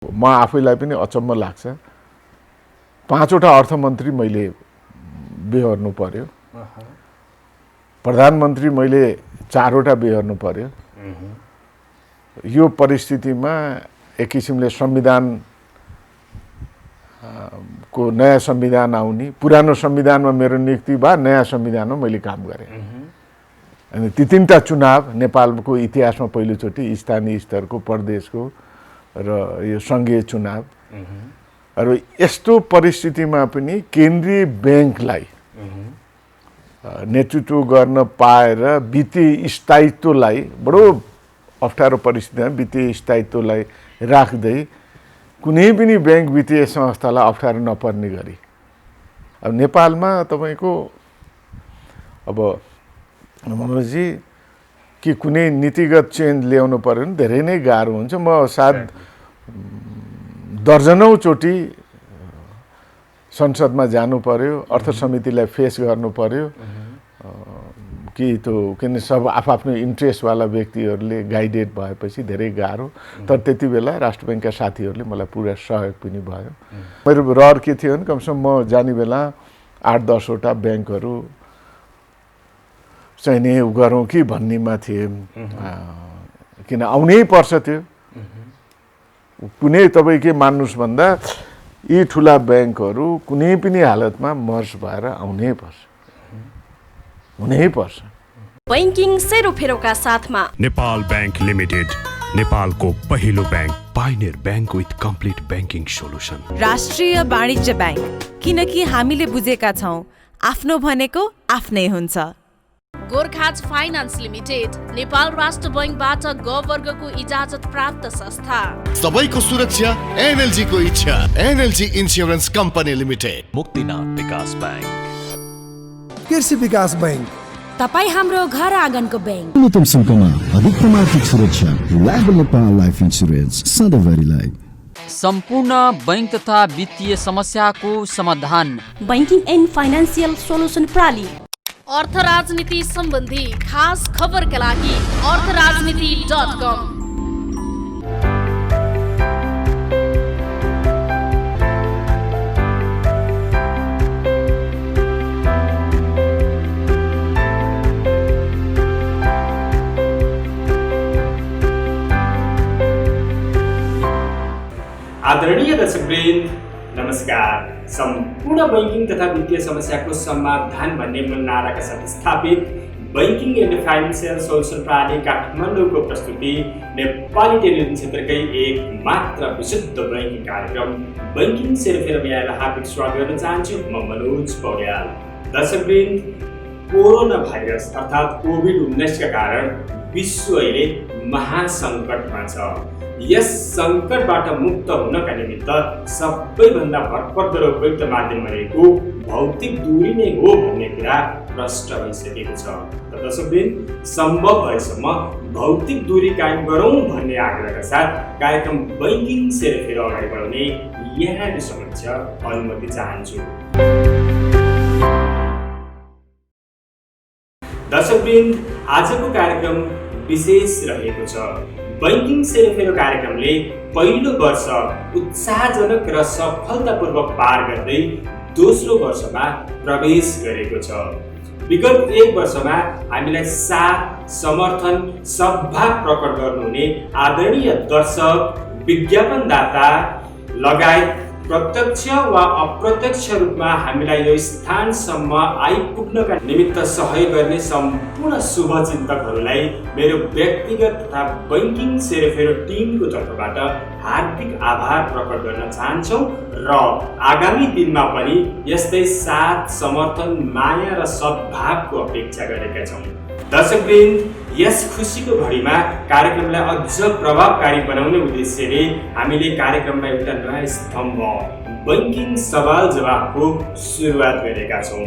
म आफैलाई पनि अचम्म लाग्छ। 5 वटा अर्थमन्त्री मैले बेहोर्नु पर्यो, प्रधानमन्त्री मैले 4 वटा बेहोर्नु पर्यो। यो परिस्थितिमा एक किसिमले संविधान को नयाँ संविधान आउने, पुरानो संविधानमा मेरो नियुक्ति भए, नयाँ संविधानमा मैले काम गरेँ। अनि ती 3टा चुनाव नेपालको इतिहासमा पहिलोचोटि स्थानीय स्तरको, प्रदेशको र यो सङ्घीय चुनाव। र यस्तो परिस्थितिमा पनि केन्द्रीय ब्याङ्कलाई नेतृत्व गर्न पाएर वित्तीय स्थायित्वलाई, बडो अप्ठ्यारो परिस्थितिमा वित्तीय स्थायित्वलाई राख्दै कुनै पनि ब्याङ्क वित्तीय संस्थालाई अप्ठ्यारो नपर्ने गरी। अब नेपालमा तपाईँको अब मनोजी कि कुनै नीतिगत चेन्ज ल्याउनु पर्यो भने धेरै नै गाह्रो हुन्छ। म सायद दर्जनौं चोटि संसदमा जानु पर्यो, अर्थ समितिलाई फेस गर्नु पर्यो कि त्यो किन सब आफ्नो इन्ट्रेस्टवाला व्यक्तिहरूले गाइडेड भएपछि धेरै गाह्रो। तर त्यति बेला राष्ट्र ब्याङ्कका साथीहरूले मलाई पुरा सहयोग पनि भयो। मेरो रहर के थियो भने कमसेकम म जाने बेला 8-10 वटा ब्याङ्कहरू चाहिँ नि गरौँ कि भन्नेमा थिएँ, किन आउनै पर्छ त्यो। कुनै तपाईँ के मान्नुहोस् भन्दा यी ठुला ब्याङ्कहरू कुनै पनि हालतमा मर्ज भएर आउनै पर्छ, हुनै पर्छ। बैंकिङ सेरोफेरोका साथमा नेपाल बैंक लिमिटेड, नेपालको पहिलो bank, pioneer bank with complete banking solution. राष्ट्रिय वाणिज्य बैंक, किनकि हामीले बुझेका छौँ आफ्नो भनेको आफ्नै हुन्छ। गोर्खाज फाइनान्स लिमिटेड, नेपाल राष्ट्र बैंकबाट ग वर्गको इजाजत प्राप्त संस्था। सबैको सुरक्षा एनएलजी को इच्छा। NLG insurance company limited. Muktinath विकास बैंक, कृषि विकास बैंक, तपाई हाम्रो घर आँगनको बैंक। न्यूनतम शुल्कमा अधिकतम आर्थिक सुरक्षा। रिलायबल नेपाल लाइफ इन्स्योरेन्स, सधैँभरिलाई। सम्पूर्ण बैंक तथा वित्तीय समस्याको समाधान। बैंकिङ एन्ड फाइनान्सियल सोलुसन प्रणाली। अर्थ राजनीति सम्बन्धी खास खबरका लागि अर्थराजनीति.com। आदरणीय दर्शकवृन्द, नमस्कार। सम्पूर्ण बैंकिङ तथा वित्तीय समस्याको समाधान भन्ने मूल नाराका साथ स्थापित बैंकिङ एन्ड फाइनान्सियल सोलुसन प्रणाली काठमाडौँको प्रस्तुति नेपाली टेलिभिजन क्षेत्रकै एक मात्र विशुद्ध बैंकिङ कार्यक्रम बैंकिङ सेरोफेरोमा यहाँलाई हार्दिक स्वागत गर्न चाहन्छु। म मनोज पौड्याल। दर्शकवृन्द, कोरोना भाइरस अर्थात् कोभिड-19 का कारण विश्व अहिले महासङ्कटमा छ। यस सङ्कटबाट मुक्त हुनका निमित्त सबैभन्दा भरपर्दो र उपयुक्त माध्यम भनेको भौतिक दूरी नै हो भन्ने कुरा प्रष्ट भइसकेको छ। र दर्शकवृन्द, सम्भव भएसम्म भौतिक दूरी कायम गरौँ भन्ने आग्रहका साथ कार्यक्रम बैंकिङ सेरोफेरो अगाडि बढाउने यहाँको समक्ष अनुमति चाहन्छु। दर्शकवृन्द, आजको कार्यक्रम विशेष रहेको छ। बैंकिङ सेरोफेरो कार्यक्रमले पहिलो वर्ष उत्साहजनक र सफलतापूर्वक पार गर्दै दोस्रो वर्षमा प्रवेश गरेको छ। विगत 1 वर्षमा हामीलाई साथ, समर्थन, सद्भाव प्रकट गर्नुहुने आदरणीय दर्शक, विज्ञापनदाता लगायत प्रत्यक्ष वा अप्रत्यक्ष रूपमा हामीलाई यो स्थानसम्म आइपुग्नका निमित्त सहयोग गर्ने सम्पूर्ण शुभचिन्तकहरूलाई मेरो व्यक्तिगत तथा बैंकिङ सेरोफेरो टिमको तर्फबाट हार्दिक आभार प्रकट गर्न चाहन्छौँ र आगामी दिनमा पनि यस्तै साथ, समर्थन, माया र सद्भावको अपेक्षा गरेका छौँ। दर्शकवृन्द, यस खुसीको घडीमा कार्यक्रमलाई अझ प्रभावकारी बनाउने उद्देश्यले हामीले कार्यक्रममा एउटा नयाँ स्तम्भ बैंकिङ सवाल जवाफको सुरुवात गरेका छौँ।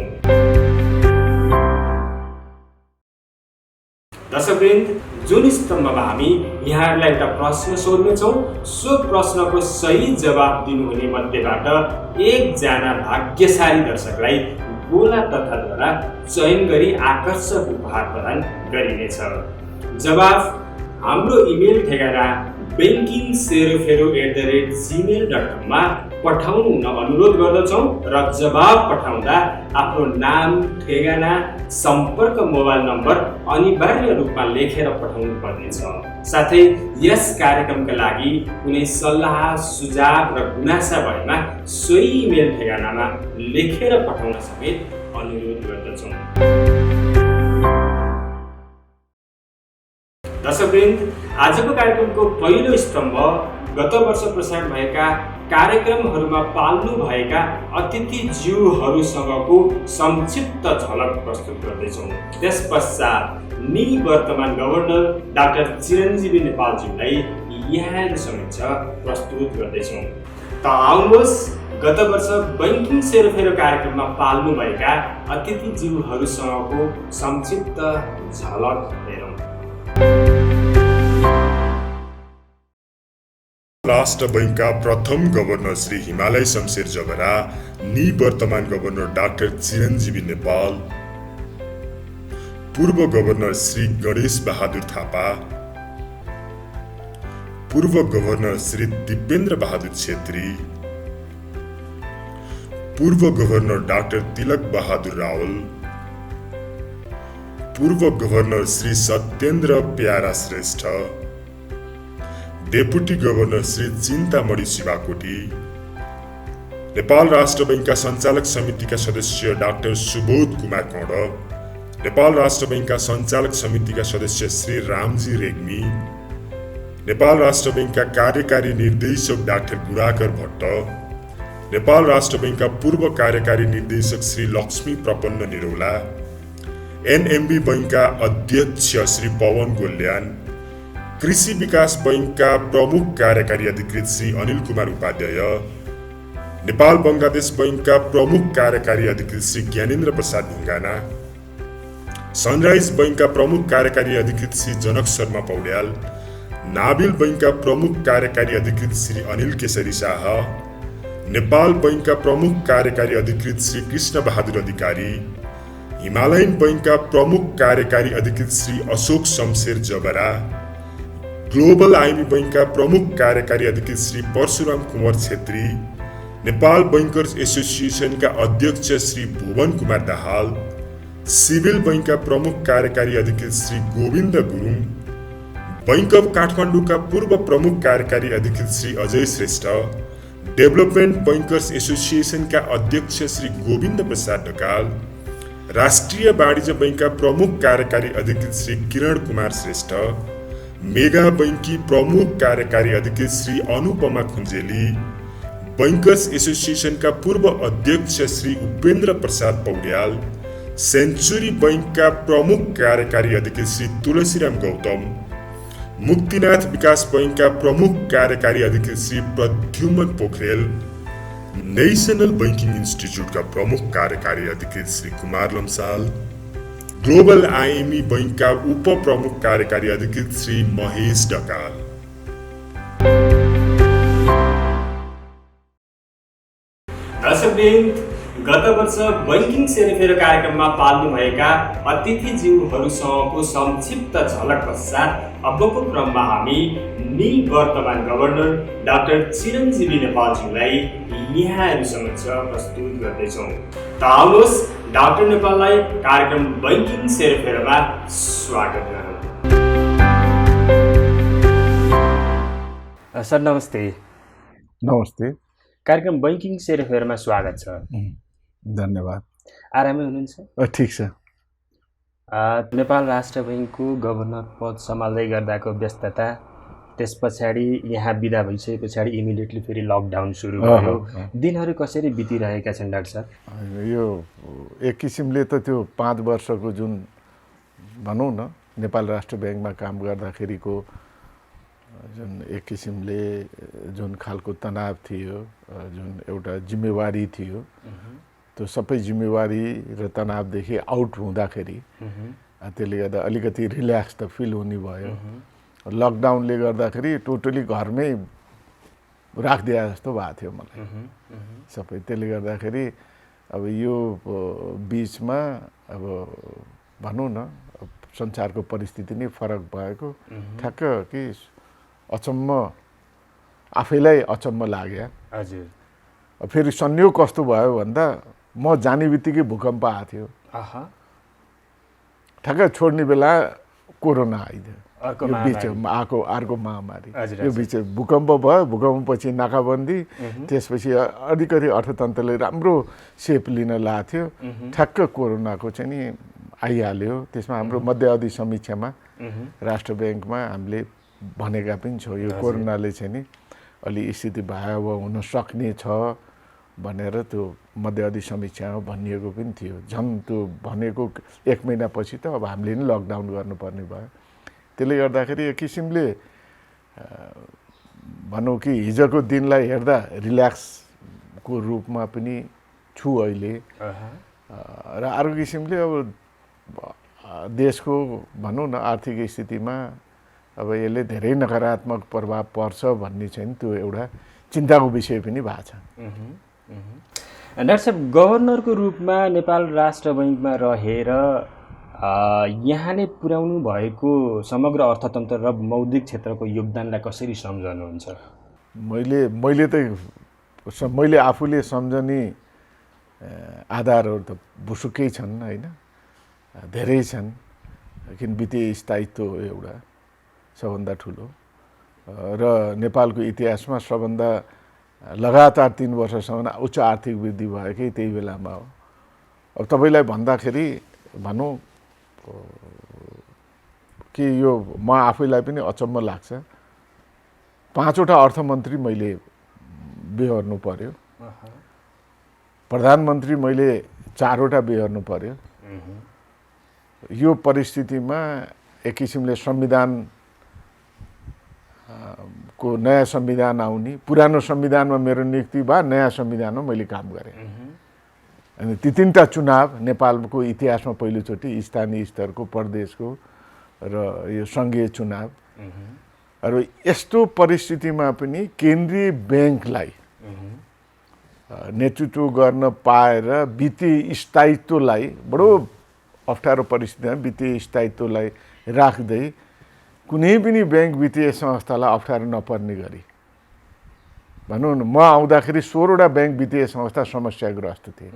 दर्शकवृन्द, जुन स्तम्भमा हामी यहाँहरूलाई एउटा प्रश्न सोध्नेछौँ, सो प्रश्नको सही जवाब दिनुहुने मध्येबाट एकजना भाग्यशाली दर्शकलाई गोला तथाद्वारा चयन गरी आकर्षक उपहार प्रदान गरिनेछ। जवाफ हाम्रो इमेल ठेगाना banking0 मा पठाउनु हुन अनुरोध गर्दछौँ र जवाब पठाउँदा आफ्नो नाम, ठेगाना, सम्पर्क मोबाइल नम्बर अनिवार्य रूपमा लेखेर पठाउनु पर्नेछ। साथै यस कार्यक्रमका लागि कुनै सल्लाह, सुझाव र गुनासा भएमा सोही इमेल ठेगानामा लेखेर पठाउन समेत अनुरोध गर्दछौँ। दर्शकवृन्द, आजको कार्यक्रमको पहिलो स्तम्भ गत वर्ष प्रसारण भएका कार्यक्रमहरूमा पाल्नु भएका अतिथिज्यूहरूसँगको संक्षिप्त झलक प्रस्तुत गर्दैछौँ। त्यसपश्चात निवर्तमान गभर्नर डाक्टर चिरञ्जीवी नेपालज्यूलाई यहाँहरू समक्ष प्रस्तुत गर्दैछौँ। त आउनुहोस् गत वर्ष बैंकिङ सेरोफेरो कार्यक्रममा पाल्नु भएका अतिथिज्यूहरूसँगको संक्षिप्त झलक हेरौँ। राष्ट्र बैंकका प्रथम गभर्नर श्री हिमालय शमशेर जबरा, निवर्तमान गभर्नर डाक्टर चिरञ्जीवी नेपाल, पूर्व गभर्नर श्री गणेश बहादुर थापा, पूर्व गभर्नर श्री दिपेन्द्र बहादुर छेत्री, पूर्व गभर्नर डाक्टर तिलक बहादुर रावल, पूर्व governor Shri Satyendra Pyara Shrestha, deputy governor Shri Chintamani Siwakoti, Nepal राष्ट्र बैंकका सञ्चालक समितिका सदस्य डाक्टर सुबोध कुमार कौड, नेपाल राष्ट्र बैंकका सञ्चालक समितिका सदस्य श्री रामजी रेग्मी, नेपाल राष्ट्र बैंकका कार्यकारी निर्देशक डाक्टर गुराकर भट्ट, नेपाल राष्ट्र बैंकका पूर्व कार्यकारी निर्देशक श्री लक्ष्मी प्रपन्न निरौला, एनएमबी बैंकका अध्यक्ष श्री पवन गोल्यान, कृषि विकास बैंकका प्रमुख कार्यकारी अधिकृत श्री अनिल कुमार उपाध्याय, नेपाल बंगलादेश बैंकका प्रमुख कार्यकारी अधिकृत श्री ज्ञानेन्द्र प्रसाद ढुङ्गाना, सनराइज बैंकका प्रमुख कार्यकारी अधिकृत श्री जनक शर्मा पौड्याल, नाबिल बैंकका प्रमुख कार्यकारी अधिकृत श्री अनिल केसरी शाह, नेपाल बैंकका प्रमुख कार्यकारी अधिकृत श्री कृष्ण बहादुर अधिकारी, हिमालयन बैंकका प्रमुख कार्यकारी अधिकृत श्री अशोक शमशेर जबरा, ग्लोबल आइमी बैंकका प्रमुख कार्यकारी अधिकृत श्री परशुराम कुमार छेत्री, नेपाल बैंकर्स एसोसिएसनका अध्यक्ष श्री भुवन कुमार दाहाल, सिभिल बैंकका प्रमुख कार्यकारी अधिकृत श्री गोविन्द गुरुङ, बैंक अफ काठमाडौँका पूर्व प्रमुख कार्यकारी अधिकृत श्री अजय श्रेष्ठ, डेभलपमेन्ट बैंकर्स एसोसिएसनका अध्यक्ष श्री गोविन्द प्रसाद ढकाल, राष्ट्रिय वाणिज्य बैंकका प्रमुख कार्यकारी अधिकृत श्री किरण कुमार श्रेष्ठ, मेगा बैंकी प्रमुख कार्यकारी अधिकृत श्री अनुपमा खुञ्जेली, बैंकर्स एसोसिएसनका पूर्व अध्यक्ष श्री उपेन्द्र प्रसाद पौड्याल, सेन्चुरी बैंकका प्रमुख कार्यकारी अधिकृत श्री तुलसीराम गौतम, मुक्तिनाथ विकास बैंकका प्रमुख कार्यकारी अधिकृत श्री प्रद्युम्न पोखरेल, नेशनल बैंकिङ इन्स्टिच्युटका प्रमुख कार्यकारी अधिकृत श्री कुमार लम्साल, ग्लोबल आइएमई बैंकका उप प्रमुख कार्यकारी अधिकृत श्री महेश ढकाल। दर्शकवृन्द, गत वर्ष बैंकिङ सेरोफेरो कार्यक्रममा पाल्नु भएका अतिथिज्यूहरूसँगको संक्षिप्त झलक पश्चात अबको क्रममा हामी निवर्तमान गभर्नर डाक्टर चिरञ्जीवी नेपालज्यूलाई यहाँहरू समक्ष प्रस्तुत गर्दैछौँ। त आउनुहोस् डाक्टर नेपाललाई कार्यक्रम बैंकिङ सेरोफेरोमा स्वागत गरौँ। सर नमस्ते। नमस्ते। कार्यक्रम बैंकिङ सेरोफेरोमा स्वागत छ। धन्यवाद। आरामै हुनुहुन्छ? ठिक छ। नेपाल राष्ट्र बैंकको गभर्नर पद सम्हाल्दै गर्दाको व्यस्तता, त्यस पछाडि यहाँ बिदा भइसके पछाडि इमिडिएटली फेरि लकडाउन सुरु भयो। दिनहरू कसरी बितिरहेका छन् डाक्टर साहब? यो एक किसिमले त त्यो 5 वर्षको जुन भनौँ न नेपाल राष्ट्र बैंकमा काम गर्दाखेरिको जुन एक किसिमले जुन खालको तनाव थियो, जुन एउटा जिम्मेवारी थियो, त्यो सबै जिम्मेवारी र तनावदेखि आउट हुँदाखेरि त्यसले गर्दा अलिकति रिल्याक्स त फिल हुने भयो। लकडाउनले गर्दाखेरि टोटली घरमै राखिदिए जस्तो भएको थियो मलाई सबै। त्यसले गर्दाखेरि अब यो बिचमा अब भनौँ न संसारको परिस्थिति नै फरक भएको ठ्याक्क कि आफैलाई अचम्म लाग्यो। हजुर। फेरि संयोग कस्तो भयो भन्दा म जाने बित्तिकै भूकम्प आएको थियो। ठ्याक्कै छोड्ने बेला कोरोना आइदियो। यो बिचमा अर्को महामारी। यो बिच भूकम्प भयो, भूकम्पपछि नाकाबन्दी, त्यसपछि अलिकति अर्थतन्त्रले राम्रो सेप लिन लागेको थियो। ठ्याक्क कोरोनाको चाहिँ नि आइहाल्यो। त्यसमा हाम्रो मध्य अवधि समीक्षामा राष्ट्र ब्याङ्कमा हामीले भनेका पनि छौँ यो कोरोनाले चाहिँ नि अलि स्थिति भयावह हुन सक्ने छ भनेर त्यो मध्य अवधि समीक्षामा भनिएको पनि थियो। झन् त्यो भनेको 1 महिनापछि त अब हामीले नि लकडाउन गर्नुपर्ने भयो। त्यसले गर्दाखेरि एक किसिमले भनौँ कि हिजोको दिनलाई हेर्दा रिल्याक्सको रूपमा पनि छु अहिले। र अर्को किसिमले अब देशको भनौँ न आर्थिक स्थितिमा अब यसले धेरै नकारात्मक प्रभाव पर्छ भन्ने चाहिँ त्यो एउटा चिन्ताको विषय पनि भएको छ। डाक्टर साहब, गभर्नरको रूपमा नेपाल राष्ट्र बैङ्कमा रहेर यहाँले पुर्याउनु भएको समग्र अर्थतन्त्र र मौद्रिक क्षेत्रको योगदानलाई कसरी सम्झनुहुन्छ? मैले आफूले सम्झने आधारहरू त बुसुकै छन् होइन, धेरै छन्। किन वित्तीय स्थायित्व हो एउटा सबभन्दा ठुलो र नेपालको इतिहासमा सबभन्दा लगातार 3 वर्षसम्म उच्च आर्थिक वृद्धि भएकै त्यही बेलामा हो। अब तपाईँलाई भन्दाखेरि भनौँ कि यो म आफैलाई पनि अचम्म लाग्छ। 5वटा अर्थमन्त्री मैले बेहोर्नु पर्यो, प्रधानमन्त्री मैले 4वटा बेहोर्नु पर्यो। यो परिस्थितिमा एक किसिमले को नयाँ संविधान आउने, पुरानो संविधानमा मेरो नियुक्ति भयो, नयाँ संविधानमा मैले काम गरेँ। अनि ती 3टा चुनाव नेपालको इतिहासमा पहिलोचोटि स्थानीय स्तरको, प्रदेशको र यो सङ्घीय चुनाव। र यस्तो परिस्थितिमा पनि केन्द्रीय ब्याङ्कलाई नेतृत्व गर्न पाएर वित्तीय स्थायित्वलाई बडो अप्ठ्यारो परिस्थितिमा वित्तीय स्थायित्वलाई राख्दै कुनै पनि ब्याङ्क वित्तीय संस्थालाई अप्ठ्यारो नपर्ने गरी भनौँ न, म आउँदाखेरि 16वटा ब्याङ्क वित्तीय संस्था समस्याग्रस्त थिए।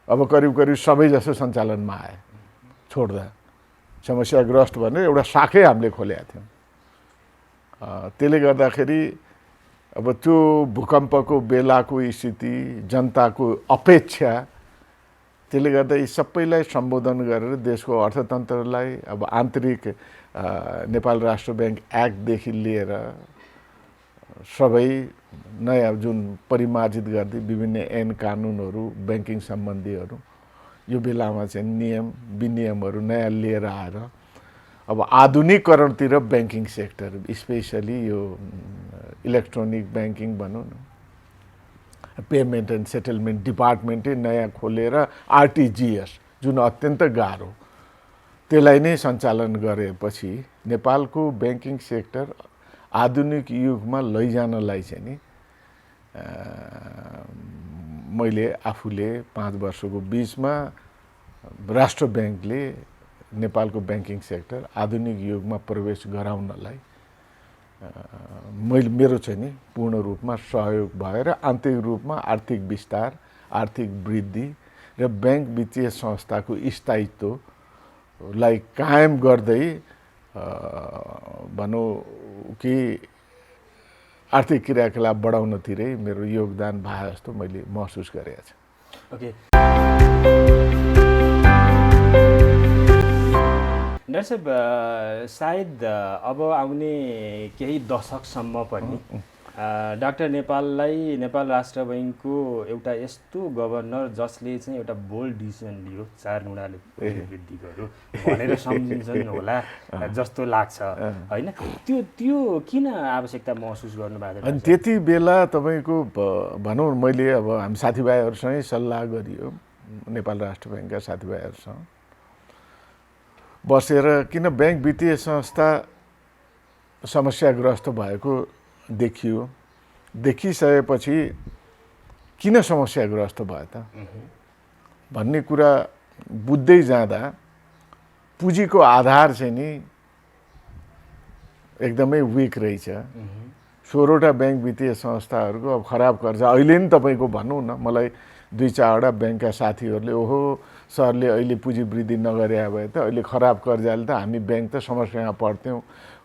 अब करिब सबै जसो सञ्चालनमा आए छोड्दा। समस्याग्रस्त भनेर एउटा शाखै हामीले खोलेका थियौँ। त्यसले गर्दाखेरि अब त्यो भूकम्पको बेलाको स्थिति, जनताको अपेक्षा, त्यसले गर्दा यी सबैलाई सम्बोधन गरेर देशको अर्थतन्त्रलाई अब आन्तरिक नेपाल राष्ट्र ब्याङ्क एक्टदेखि लिएर सबै नयाँ जुन परिमार्जित गर्दै विभिन्न ऐन कानुनहरू ब्याङ्किङ सम्बन्धीहरू यो बेलामा चाहिँ नियम विनियमहरू नयाँ लिएर आएर अब आधुनिकीकरणतिर ब्याङ्किङ सेक्टर, स्पेसली यो इलेक्ट्रोनिक ब्याङ्किङ भनौँ न, पेमेन्ट एन्ड सेटलमेन्ट डिपार्टमेन्टै नयाँ खोलेर आरटिजिएस जुन अत्यन्त गाह्रो, त्यसलाई नै सञ्चालन गरेपछि नेपालको ब्याङ्किङ सेक्टर आधुनिक युगमा लैजानलाई चाहिँ नि मैले आफूले 5 वर्षको बिचमा राष्ट्र ब्याङ्कले नेपालको ब्याङ्किङ सेक्टर आधुनिक युगमा प्रवेश गराउनलाई मेरो चाहिँ नि पूर्ण रूपमा सहयोग भएर आन्तरिक रूपमा आर्थिक विस्तार, आर्थिक वृद्धि र ब्याङ्क वित्तीय संस्थाको स्थायित्वलाई कायम गर्दै भनौँ कि आर्थिक क्रियाकलाप बढाउनतिरै मेरो योगदान भए जस्तो मैले महसुस गरेको छु। ओके डाक्टर साहब, सायद अब आउने केही दशकसम्म पनि डाक्टर नेपाललाई नेपाल राष्ट्र बैङ्कको एउटा यस्तो गभर्नर जसले चाहिँ एउटा बोल्ड डिसिजन लियो 4 गुणाले वृद्धि गर्यो भनेर सम्झिन्छन् होला जस्तो लाग्छ होइन? त्यो किन आवश्यकता महसुस गर्नुभएको? अनि त्यति बेला तपाईँको भनौँ मैले अब हामी साथीभाइहरूसँगै सल्लाह गरियो, नेपाल राष्ट्र बैङ्कका साथीभाइहरूसँग बसेर, किन ब्याङ्क वित्तीय संस्था समस्याग्रस्त भएको देखियो, देखिसकेपछि किन समस्याग्रस्त भयो त भन्ने कुरा बुझ्दै जाँदा पुँजीको आधार चाहिँ नि एकदमै विक रहेछ। 16वटा ब्याङ्क वित्तीय संस्थाहरूको अब खराब कर्जा अहिले नि तपाईँको भनौँ न, मलाई 2-4वटा ब्याङ्कका साथीहरूले ओहो सरले अहिले पुँजी वृद्धि नगरे भए त अहिले खराब कर्जाले त हामी ब्याङ्क त समस्यामा पर्थ्यौँ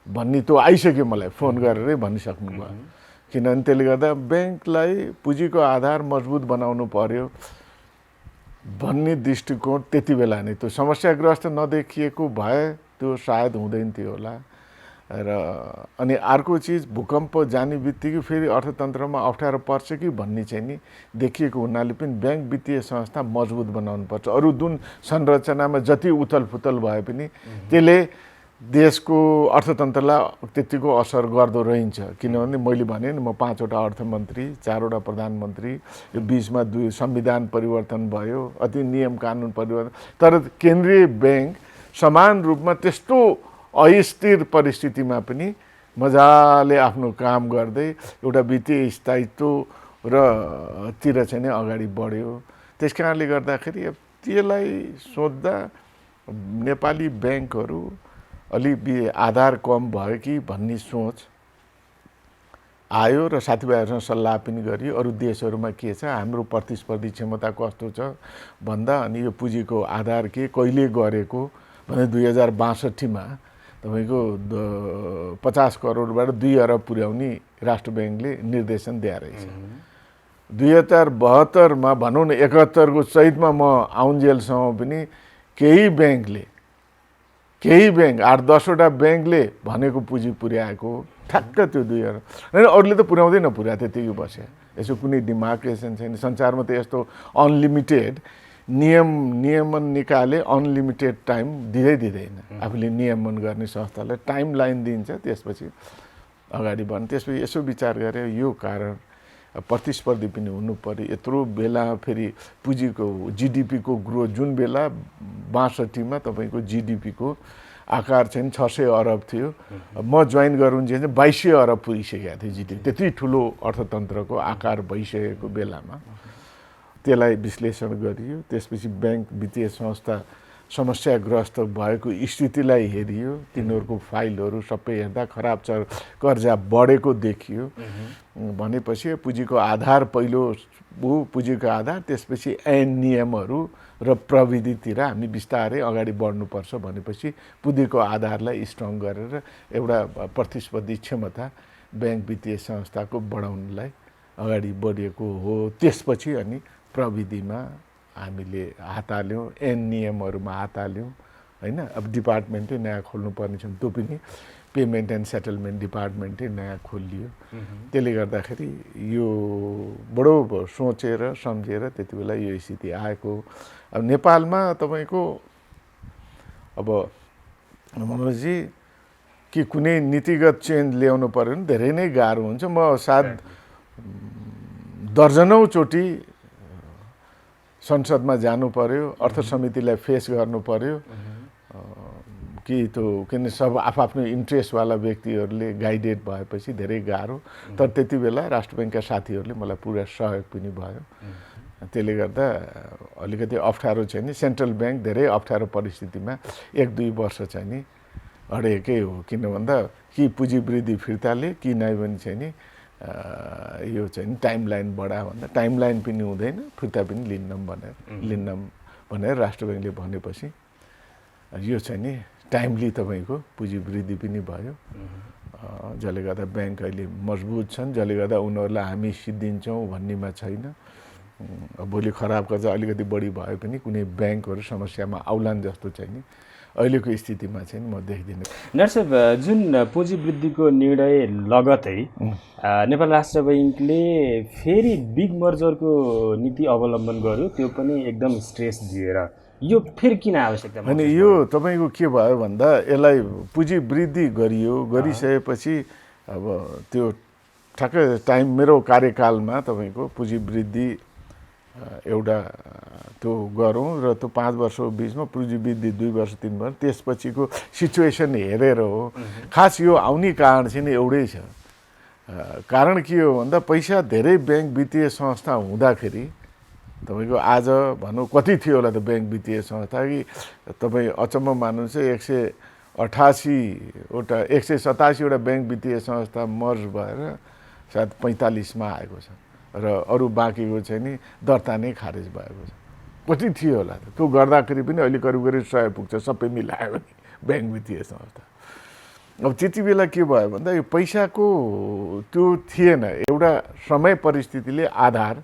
भन्ने त्यो आइसक्यो, मलाई फोन गरेरै भनिसक्नु भयो। किनभने त्यसले गर्दा ब्याङ्कलाई पुँजीको आधार मजबुत बनाउनु पर्यो भन्ने दृष्टिकोण त्यति बेला नै, त्यो समस्याग्रस्त नदेखिएको भए त्यो सायद हुँदैन थियो होला। र अनि अर्को चिज, भूकम्प जाने बित्तिकै फेरि अर्थतन्त्रमा अप्ठ्यारो पर्छ कि भन्ने चाहिँ नि देखिएको हुनाले पनि ब्याङ्क वित्तीय संस्था मजबुत बनाउनुपर्छ। अरू जुन संरचनामा जति उथलपुथल भए पनि त्यसले देशको अर्थतन्त्रलाई त्यतिको असर गर्दो रहन्छ। किनभने मैले भने नि, म 5वटा अर्थमन्त्री, 4वटा प्रधानमन्त्री, यो बिचमा 2 संविधान परिवर्तन भयो, अति नियम कानुन परिवर्तन, तर केन्द्रीय ब्याङ्क समान रूपमा त्यस्तो अस्थिर परिस्थितिमा पनि मजाले आफ्नो काम गर्दै एउटा वित्तीय स्थायित्व र तिर चाहिँ नै अगाडि बढ्यो। त्यस कारणले गर्दाखेरि त्यसलाई सोच्दा नेपाली ब्याङ्कहरू अलि आधार कम भयो कि भन्ने सोच आयो र साथीभाइहरूसँग सल्लाह पनि गरियो। अरू देशहरूमा के छ, हाम्रो प्रतिस्पर्धी क्षमता कस्तो छ भन्दा अनि यो पुँजीको आधार के कहिले गरेको भने 2062मा तपाईँको 50 करोडबाट 2 अरब पुर्याउने राष्ट्र ब्याङ्कले निर्देशन दिएर रहेछ। 2072मा भनौँ न 71 को चैतमा म आउन्जेलसम्म पनि केही ब्याङ्क 8-10वटा ब्याङ्कले भनेको पुँजी पुर्याएको ठ्याक्क त्यो 2 अरब। अरूले त पुर्याउँदैन, त्यतिकै बस्यो। यसो कुनै डिमार्केसन छैन संसारमा, त यस्तो अनलिमिटेड नियमन निकाले अनलिमिटेड टाइम दिँदैन। आफूले नियमन गर्ने संस्थालाई टाइम लाइन दिन्छ, त्यसपछि अगाडि बढ्नु। त्यसपछि यसो विचार गरे यो कारण प्रतिस्पर्धी पनि हुनु पर्यो। यत्रो बेला फेरि पुँजीको जिडिपीको ग्रोथ जुन बेला 62मा तपाईँको जिडिपीको आकार चाहिँ 600 अरब थियो, म जोइन गरुन् चाहिँ 2200 अरब पुगिसकेको थियो जिडिपी। त्यति ठुलो अर्थतन्त्रको आकार भइसकेको बेलामा त्यसलाई विश्लेषण गरियो। त्यसपछि ब्याङ्क वित्तीय संस्था समस्याग्रस्त भएको स्थितिलाई हेरियो, तिनीहरूको फाइलहरू सबै हेर्दा खराब कर्जा बढेको देखियो। भनेपछि पुँजीको आधार पहिलो पुँजीको आधार, त्यसपछि ऐन नियमहरू र प्रविधितिर हामी बिस्तारै अगाडि बढ्नुपर्छ भनेपछि पुँजीको आधारलाई स्ट्रङ गरेर एउटा प्रतिस्पर्धी क्षमता ब्याङ्क वित्तीय संस्थाको बढाउनलाई अगाडि बढेको हो। त्यसपछि अनि प्रविधिमा हामीले हात हाल्यौँ, ऐन नियमहरूमा हात हाल्यौँ हैन। अब डिपार्टमेन्टै नयाँ खोल्नुपर्ने छ, त्यो पनि पेमेन्ट एन्ड सेटलमेन्ट डिपार्टमेन्टै नयाँ खोलियो। त्यसले गर्दाखेरि यो बडो सोचेर सम्झेर त्यति बेला यो स्थिति आएको। अब नेपालमा तपाईँको अब मनोजी कि कुनै नीतिगत चेन्ज ल्याउनु पर्यो भने धेरै नै गाह्रो हुन्छ। म सायद दर्जनौँ चोटि संसदमा जानु पर्यो, अर्थ समितिलाई फेस गर्नु पर्यो कि त्यो किन सब आफ्नो इन्ट्रेस्टवाला व्यक्तिहरूले गाइडेड भएपछि धेरै गाह्रो। तर त्यति बेला राष्ट्र ब्याङ्कका साथीहरूले मलाई पुरा सहयोग पनि भयो। त्यसले गर्दा अलिकति अप्ठ्यारो चाहिँ नि, सेन्ट्रल ब्याङ्क धेरै अप्ठ्यारो परिस्थितिमा 1-2 वर्ष चाहिँ नि अडेकै हो। किन भन्दा कि पुँजी वृद्धि फिर्ताले कि नै भने चाहिँ नि यो चाहिँ टाइमलाइन बढा भन्दा टाइमलाइन पनि हुँदैन, फिर्ता पनि लिन्नम भनेर राष्ट्र ब्याङ्कले भनेपछि यो चाहिँ नि टाइमली तपाईँको पुँजी वृद्धि पनि भयो, जसले गर्दा ब्याङ्क अहिले मजबुत छन्, जसले गर्दा उनीहरूलाई हामी सिद्धिन्छौँ भन्नेमा छैन। भोलि खराब कर्जा अलिकति बढी भए पनि कुनै ब्याङ्कहरू समस्यामा आउलान् जस्तो चाहिँ नि अहिलेको स्थितिमा चाहिँ म देख्दिनँ। नरसाब, जुन पुँजी वृद्धिको निर्णय लगतै नेपाल राष्ट्र ब्याङ्कले फेरि बिग मर्जरको नीति अवलम्बन गर्यो, त्यो पनि एकदम स्ट्रेस दिएर, यो फेरि किन आवश्यकता? अनि यो तपाईँको के भयो भन्दा यसलाई पुँजी वृद्धि गरिसकेपछि अब त्यो ठ्याक्कै टाइम मेरो कार्यकालमा तपाईँको पुँजी वृद्धि एउटा त्यो गरौँ र त्यो 5 वर्षको बिचमा पुँजी वृद्धि 2 वर्ष 3 वर्ष त्यसपछिको सिचुएसन हेरेर हो। खास यो आउने कारण चाहिँ एउटै छ। कारण के हो भन्दा पैसा धेरै ब्याङ्क वित्तीय संस्था हुँदाखेरि तपाईँको आज भनौँ कति थियो होला त ब्याङ्क वित्तीय संस्था कि तपाईँ अचम्म मान्नुहुन्छ 88वटा 187वटा ब्याङ्क वित्तीय संस्था मर्ज भएर सायद 45मा आएको छ र अरू बाँकीको चाहिँ नि दर्ता नै खारेज भएको छ। कति थियो होला त त्यो गर्दाखेरि पनि अहिले करिब 100 पुग्छ सबै मिलायो भने ब्याङ्क वित्तीय संस्था। अब त्यति बेला के भयो भन्दा यो पैसाको त्यो थिएन, एउटा समय परिस्थितिले आधार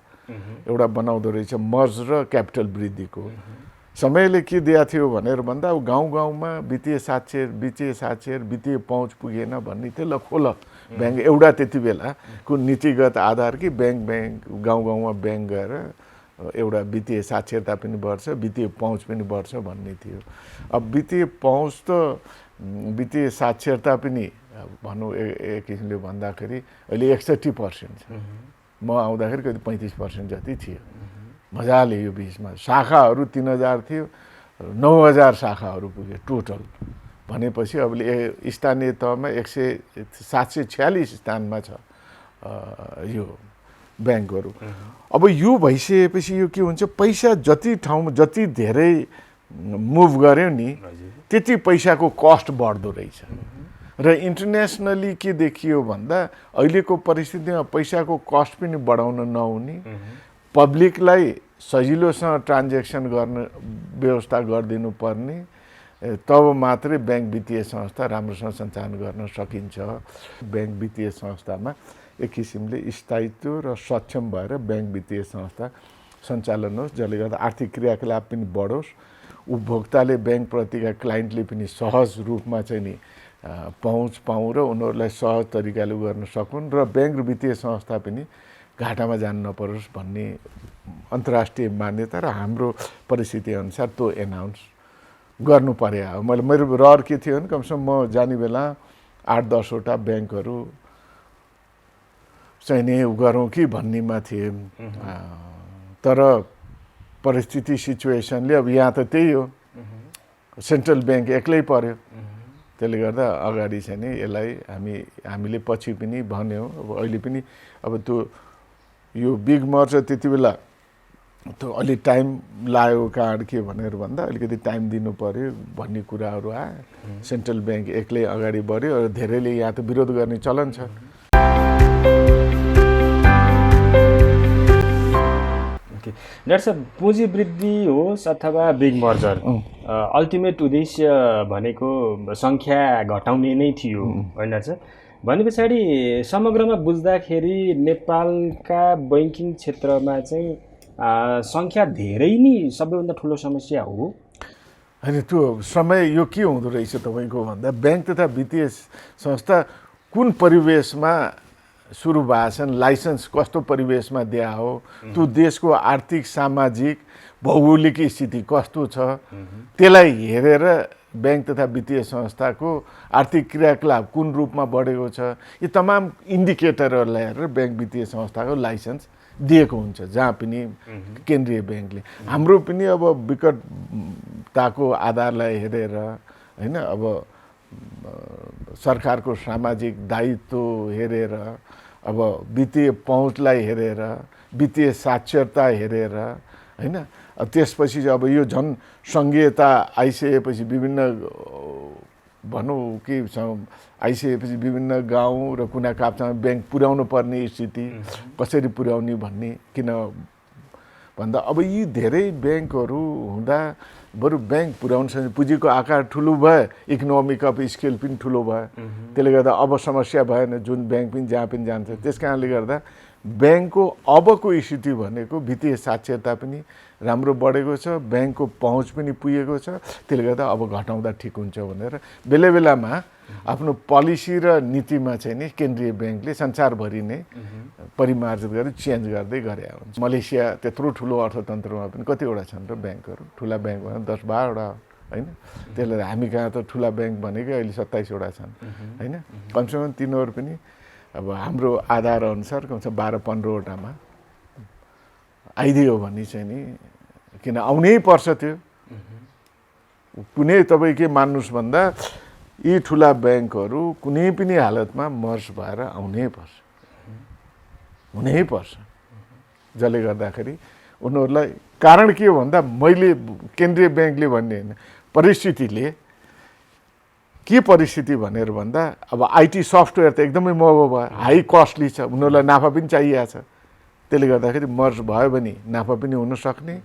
एउटा बनाउँदो रहेछ मर्ज र क्यापिटल वृद्धिको। समयले के दिएको थियो भनेर भन्दा अब गाउँ गाउँमा वित्तीय साक्षर वित्तीय पहुँच पुगेन भन्ने थियो। ल खोल ब्याङ्क एउटा त्यति बेलाको नीतिगत आधार कि ब्याङ्क गाउँ गाउँमा ब्याङ्क गएर एउटा वित्तीय साक्षरता पनि बढ्छ, वित्तीय पहुँच पनि बढ्छ भन्ने थियो। अब वित्तीय पहुँच त वित्तीय साक्षरता पनि भनौँ एक किसिमले भन्दाखेरि अहिले 61% छ। म आउँदाखेरि कति 35% जति थियो। मजाले यो बिचमा शाखाहरू 3000 थियो, 9000 शाखाहरू पुग्यो टोटल भनेपछि अब स्थानीय तहमा 746 स्थानमा छ यो ब्याङ्कहरू। अब यो भइसकेपछि यो के हुन्छ, पैसा जति ठाउँमा जति धेरै मुभ गर्यो नि त्यति पैसाको कस्ट बढ्दो रहेछ। र इन्टरनेसनली के देखियो भन्दा अहिलेको परिस्थितिमा पैसाको कस्ट पनि बढाउन नहुने, पब्लिकलाई सजिलोसँग ट्रान्जेक्सन गर्न व्यवस्था गरिदिनु पर्ने, तब मात्रै ब्याङ्क वित्तीय संस्था राम्रोसँग सञ्चालन गर्न सकिन्छ। ब्याङ्क वित्तीय संस्थामा एक किसिमले स्थायित्व र सक्षम भएर ब्याङ्क वित्तीय संस्था सञ्चालन होस्, जसले गर्दा आर्थिक क्रियाकलाप पनि बढोस्, उपभोक्ताले ब्याङ्क प्रतिका क्लाइन्टले पनि सहज रूपमा चाहिँ नि पहुँच पाउँ र उनीहरूलाई सहज तरिकाले गर्न सकुन् र ब्याङ्क र वित्तीय संस्था पनि घाटामा जानु नपरोस् भन्ने अन्तर्राष्ट्रिय मान्यता र हाम्रो परिस्थिति अनुसार त्यो एनाउन्स गर्नु पर्यो। मेरो रहर के थियो भने कमसेकम म जाने बेला 8-10वटा ब्याङ्कहरू चाहिँ नि गरौँ कि भन्नेमा थिएँ। तर परिस्थिति सिचुएसनले अब यहाँ त त्यही हो, सेन्ट्रल ब्याङ्क एक्लै पर्यो। त्यसले गर्दा अगाडि चाहिँ नि यसलाई हामीले पछि पनि भन्यौँ। अब अहिले पनि अब त्यो यो बिग मर्जर त्यति बेला त्यो अलि टाइम लाग्यो कारण के भनेर भन्दा अलिकति टाइम दिनु पर्यो भन्ने कुराहरू आयो। सेन्ट्रल ब्याङ्क एक्लै अगाडि बढ्यो र धेरैले यहाँ त विरोध गर्ने चलन छ। डाक्टर साहब, पुँजी वृद्धि होस् अथवा बिग मर्जर, अल्टिमेट उद्देश्य भनेको सङ्ख्या घटाउने नै थियो होइन सर? भने पछाडि समग्रमा बुझ्दाखेरि नेपालका बैङ्किङ क्षेत्रमा चाहिँ सङ्ख्या धेरै नै सबैभन्दा ठुलो समस्या हो होइन? त्यो समय यो के हुँदो रहेछ तपाईँको भन्दा ब्याङ्क तथा वित्तीय संस्था कुन परिवेशमा सुरु भएछन्, लाइसेन्स कस्तो परिवेशमा दिया हो, त्यो देशको आर्थिक सामाजिक भौगोलिक स्थिति कस्तो छ, त्यसलाई हेरेर ब्याङ्क तथा वित्तीय संस्थाको आर्थिक क्रियाकलाप कुन रूपमा बढेको छ, यी तमाम इन्डिकेटरहरूलाई हेरेर ब्याङ्क वित्तीय संस्थाको लाइसेन्स दिएको हुन्छ जहाँ पनि केन्द्रीय ब्याङ्कले। हाम्रो पनि अब विकटताको आधारलाई हेरेर होइन, अब सरकारको सामाजिक दायित्व हेरेर, अब वित्तीय पहुँचलाई हेरेर, वित्तीय साक्षरता हेरेर होइन, त्यसपछि अब यो झन् सङ्घीयता आइसकेपछि विभिन्न भनौँ कि आइसकेपछि विभिन्न गाउँ र कुना काप्चामा ब्याङ्क पुर्याउनु पर्ने स्थिति कसरी पुर्याउने भन्ने, किन भन्दा अब यी धेरै ब्याङ्कहरू हुँदा बरु ब्याङ्क पुर्याउनु पुँजीको आकार ठुलो भयो, इकोनोमिक अफ स्केल पनि ठुलो भयो। त्यसले गर्दा अब समस्या भएन, जुन ब्याङ्क पनि जहाँ पनि जान्छ। त्यस कारणले गर्दा ब्याङ्कको अबको स्थिति भनेको वित्तीय साक्षरता पनि राम्रो बढेको छ, ब्याङ्कको पहुँच पनि पुगेको छ। त्यसले गर्दा अब घटाउँदा ठिक हुन्छ भनेर बेला बेलामा आफ्नो पोलिसी र नीतिमा चाहिँ नि केन्द्रीय ब्याङ्कले संसारभरि नै परिमार्जित गरेर चेन्ज गर्दै गरे हुन्छ। मलेसिया त्यत्रो ठुलो अर्थतन्त्रमा पनि कतिवटा छन् र ब्याङ्कहरू, ठुला ब्याङ्क भने 10-12वटा होइन। त्यसले हामी कहाँ त ठुला ब्याङ्क भनेकै अहिले 27वटा छन् होइन। कमसेकम तिनीहरू पनि अब हाम्रो आधार अनुसार कमसेकम 12-15वटामा आइदियो भने चाहिँ नि, किन आउनै पर्छ त्यो। कुनै तपाईँ के मान्नुहोस् भन्दा यी ठुला ब्याङ्कहरू कुनै पनि हालतमा मर्ज भएर आउनै पर्छ, हुनै पर्छ। जसले गर्दाखेरि उनीहरूलाई कारण के हो भन्दा मैले केन्द्रीय ब्याङ्कले भन्ने होइन, परिस्थितिले के परिस्थिति भनेर भन्दा अब आइटी सफ्टवेयर त एकदमै महँगो भयो, हाई कस्टली छ, उनीहरूलाई नाफा पनि चाहिएको छ। त्यसले गर्दाखेरि मर्ज भयो भने नाफा पनि हुन सक्ने,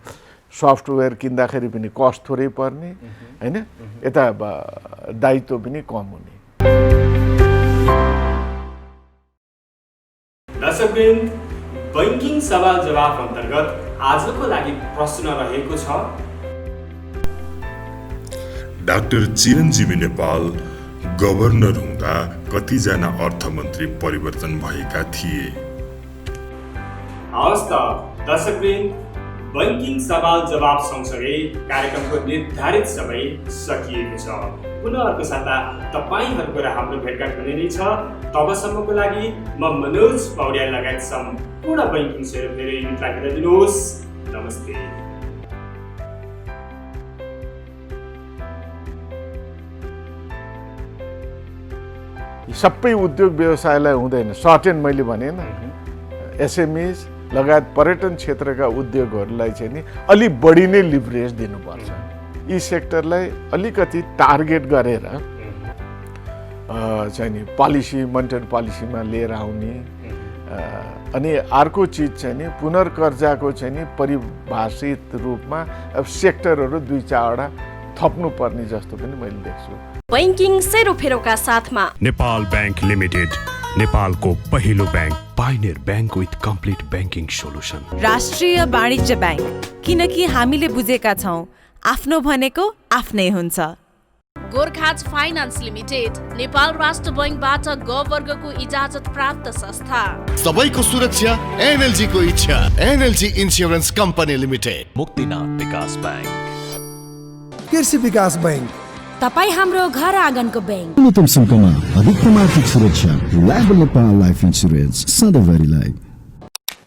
सफ्टवेयर किन्दाखेरि पनि कस्ट थोरै पर्ने हैन, यता दायित्व पनि कम हुने। दर्शकवृन्द, बैंकिङ सवाल जवाफ अन्तर्गत आजको लागि प्रश्न रहेको छ, डाक्टर चिरञ्जीवी नेपाल गभर्नर हुँदा कतिजना अर्थमन्त्री परिवर्तन भएका थिए? हवस् त दर्शकवृन्द, बैंकिङ सवाल जवाफ सँगसँगै कार्यक्रमको निर्धारित समय सकिएको छ। पुनः अर्को साता तपाईँहरूको र हाम्रो भेटघाट हुने नै छ। तबसम्मको लागि म मनोज पौड्याल लगायत सम्पूर्ण बैंकिङ सेरोफेरो युनिटलाई बिदा दिनुहोस्। नमस्ते। सबै उद्योग व्यवसायलाई हुँदैन, सर्टेन मैले भने नि एसएमइज लगायत पर्यटन क्षेत्रका उद्योगहरूलाई चाहिँ नि अलिक बढी नै लिभरेज दिनुपर्छ। यी सेक्टरलाई अलिकति टार्गेट गरेर चाहिँ नि पोलिसी, मोनेटरी पोलिसीमा लिएर आउने। अनि अर्को चिज चाहिँ नि पुनर्कर्जाको चाहिँ नि परिभाषित रूपमा अब सेक्टरहरू 2-4वटा थप्नुपर्ने जस्तो पनि मैले देख्छु। बैंकिङ सेरोफेरोका साथमा नेपाल बैंक लिमिटेड, नेपालको पहिलो bank, pioneer bank with complete banking solution. राष्ट्रिय वाणिज्य ब्याङ्क, किनकि हामीले बुझेका छौँ आफ्नो भनेको आफ्नै हुन्छ। गोर्खाज फाइनान्स लिमिटेड, नेपाल राष्ट्र बैंकबाट ग वर्गको इजाजत प्राप्त संस्था। सबैको सुरक्षा एनएलजी को इच्छा, NLG insurance company limited. Muktinath विकास ब्याङ्क, कृषि विकास बैंक, तपाईँ हाम्रो घर आँगनको ब्याङ्क। न्यूनतम शुल्कमा अधिकतम आर्थिक सुरक्षा, रिलायबल नेपाल लाइफ इन्स्योरेन्स, सधैँभरिलाई।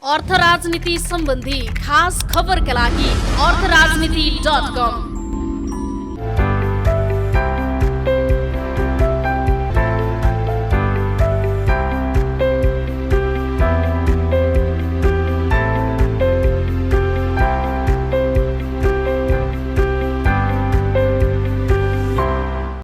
अर्थ राजनीति सम्बन्धी खास खबरका लागि अर्थराजनीति.com